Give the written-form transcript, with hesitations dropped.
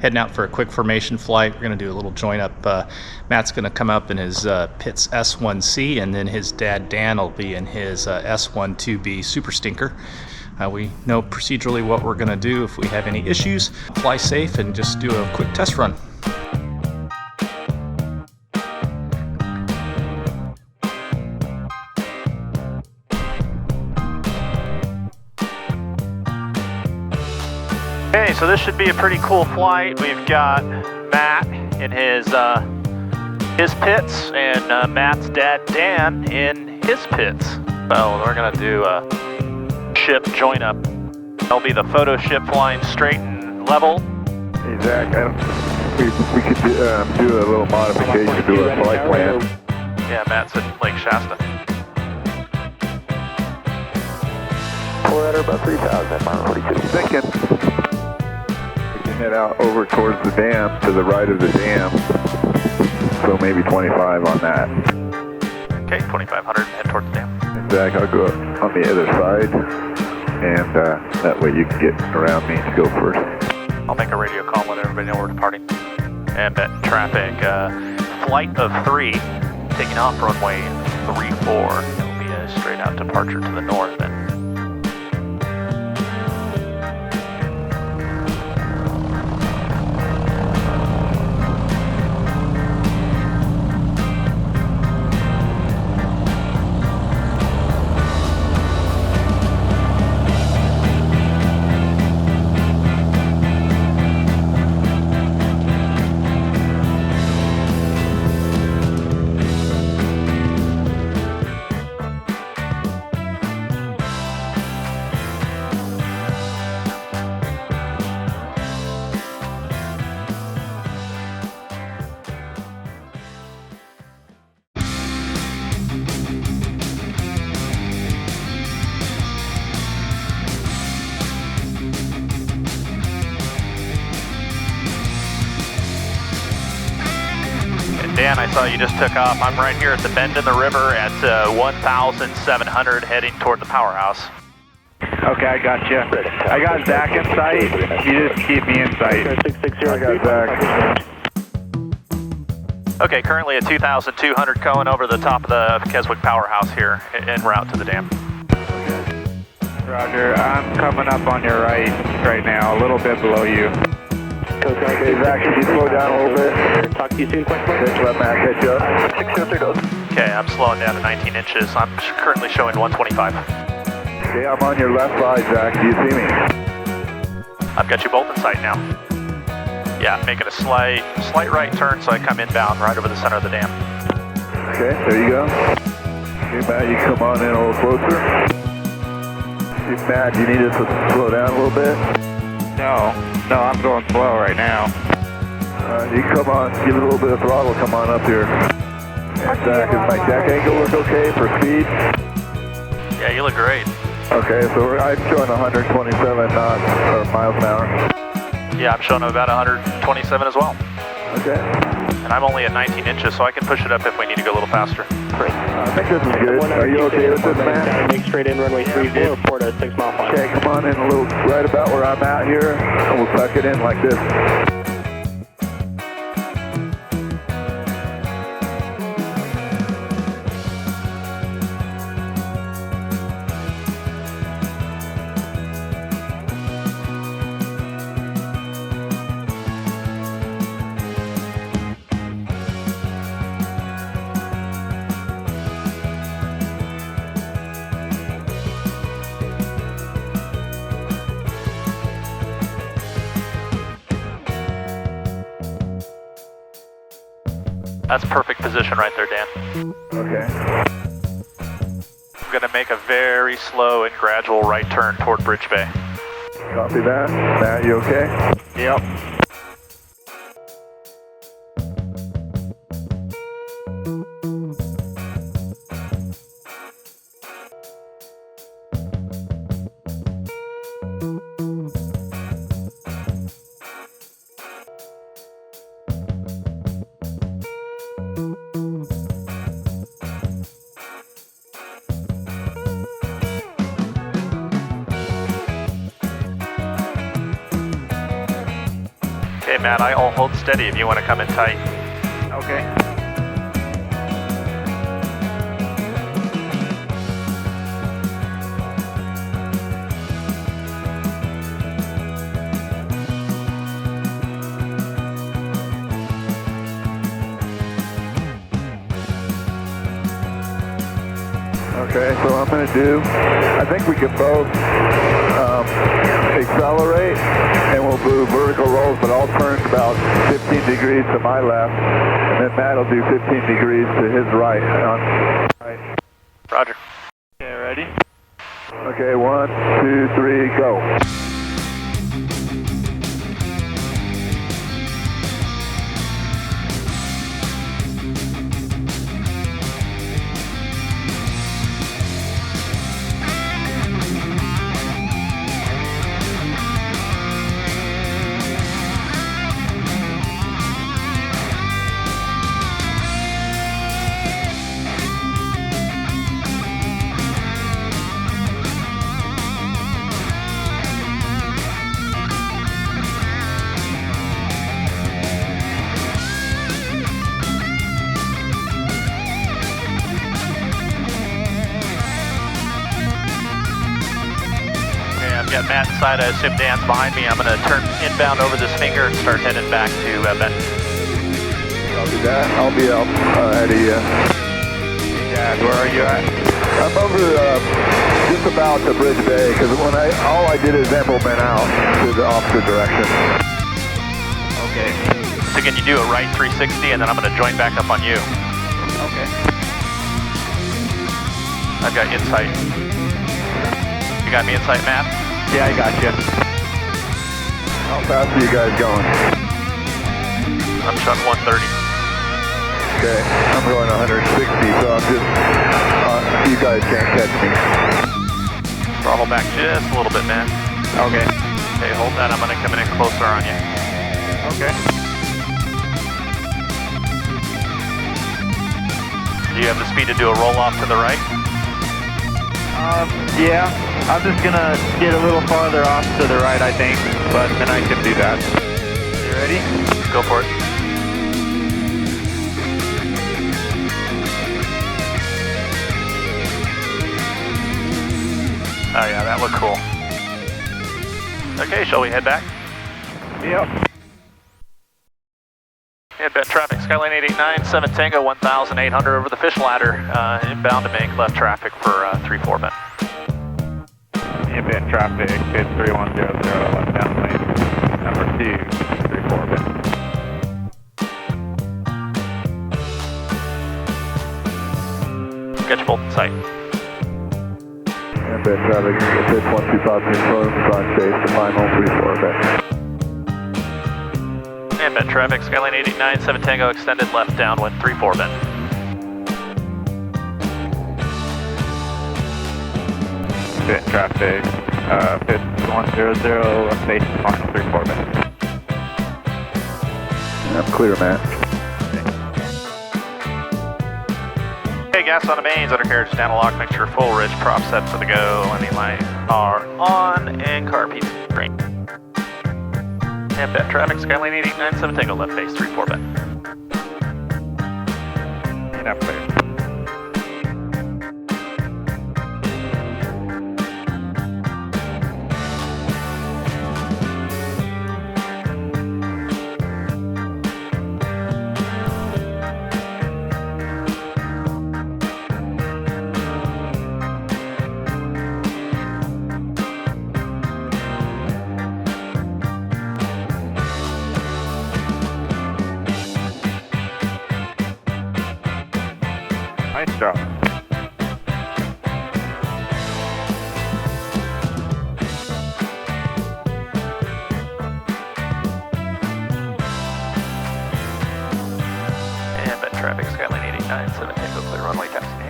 heading out for a quick formation flight. We're going to do a little join up. Matt's going to come up in his Pitts S-1C, and then his dad Dan will be in his S-1-2B Super Stinker. We know procedurally what we're going to do if we have any issues. Fly safe and just do a quick test run. Okay, so this should be a pretty cool flight. We've got Matt in his pits and Matt's dad Dan in his pits. So we're gonna do a ship join up. That'll be the photo ship flying straight and level. Hey Zach, we could do a little modification to a flight plan. Yeah, Matt's at Lake Shasta. We're at about 3,000, mile 42. Thinking. Head out over towards the dam, to the right of the dam, so maybe 25 on that. Okay, 2,500, head towards the dam. And Zach, I'll go on the other side, and that way you can get around me to go first. I'll make a radio call, let everybody know we're departing. And bet traffic, flight of 3, taking off runway 34. It'll be a straight out departure to the north then. Dan, I saw you just took off. I'm right here at the bend in the river at 1,700 heading toward the powerhouse. Okay, I got you. I got Zack in sight. You just keep me in sight. I got Zach. Okay, currently at 2,200 going over the top of the Keswick powerhouse here en route to the dam. Roger, I'm coming up on your right now, a little bit below you. Okay, Zach, can you slow down a little bit? Talk to you soon, quick. Let Matt catch up. 603 goes. Okay, I'm slowing down to 19 inches. I'm currently showing 125. Okay, I'm on your left side, Zach. Do you see me? I've got you both in sight now. Yeah, making a slight right turn so I come inbound right over the center of the dam. Okay, there you go. Okay, Matt, you come on in a little closer. Hey, Matt, do you need us to slow down a little bit? No, I'm going slow right now. You come on, give it a little bit of throttle, come on up here. And Zach, is my deck angle look okay for speed? Yeah, you look great. Okay, so I'm showing 127 knots, or miles an hour. Yeah, I'm showing about 127 as well. Okay. And I'm only at 19 inches, so I can push it up if we need to go a little faster. Great. I think this is good. Are you okay with this, man? Make straight in runway 30, report a 6 mile flight. Okay, come on in a little, right about where I'm at here, and we'll tuck it in like this. That's perfect position right there, Dan. Okay. I'm going to make a very slow and gradual right turn toward Bridge Bay. Copy that. Matt, you okay? Yep. Okay, Matt, I'll hold steady if you want to come in tight. Okay. Okay, so I'm going to do, I think we can both accelerate and we'll do vertical rolls, but I'll turn about 15 degrees to my left, and then Matt will do 15 degrees to his right. Right. Roger. Okay, ready? Okay, 1, 2, 3, go. Got Matt inside, I assume Dan's behind me. I'm going to turn inbound over this finger and start heading back to Bend. I'll do that. I'll be out at the... Yeah, where are you at? I'm over just about the Bridge Bay, because all I did is implement out to the opposite direction. Okay. So can you do a right 360 and then I'm going to join back up on you? Okay. I've got insight. You got me insight, Matt? Yeah, I got you. How fast are you guys going? I'm shot 130. Okay, I'm going 160, so I'm just, you guys can't catch me. Throttle back just a little bit, man. Okay. Okay, hold that. I'm going to come in closer on you. Okay. Do you have the speed to do a roll off to the right? Yeah. I'm just gonna get a little farther off to the right, I think, but then I can do that. You ready? Go for it. Oh yeah, that looked cool. Okay, shall we head back? Yep. Inbound traffic, Skyline 889, 7 Tango, 1,800 over the fish ladder. Inbound to make left traffic for 3-4 Bend. Inbound traffic is 3100 left down lane. Number 2, 34 Bend. Get you both in sight. Inbound traffic, pitch 125 close, on base to final 34 Bend. Inbound traffic, Skyline 889, 7 Tango, extended left downwind, 3-4 Bend. Inbound traffic, pitch 100 left base to final 34 Bend. I'm clear, Matt. Okay, gas on the mains, undercarriage down a lock, mixture full rich, prop set for the go, landing lights are on, and car piece green. Inbound traffic, Skyline 889, 7 Tango, left base, 3-4 Bend. Enough clear. Nice job. And Bend traffic, Skyline 889, 7 Tango, clear runway taxi.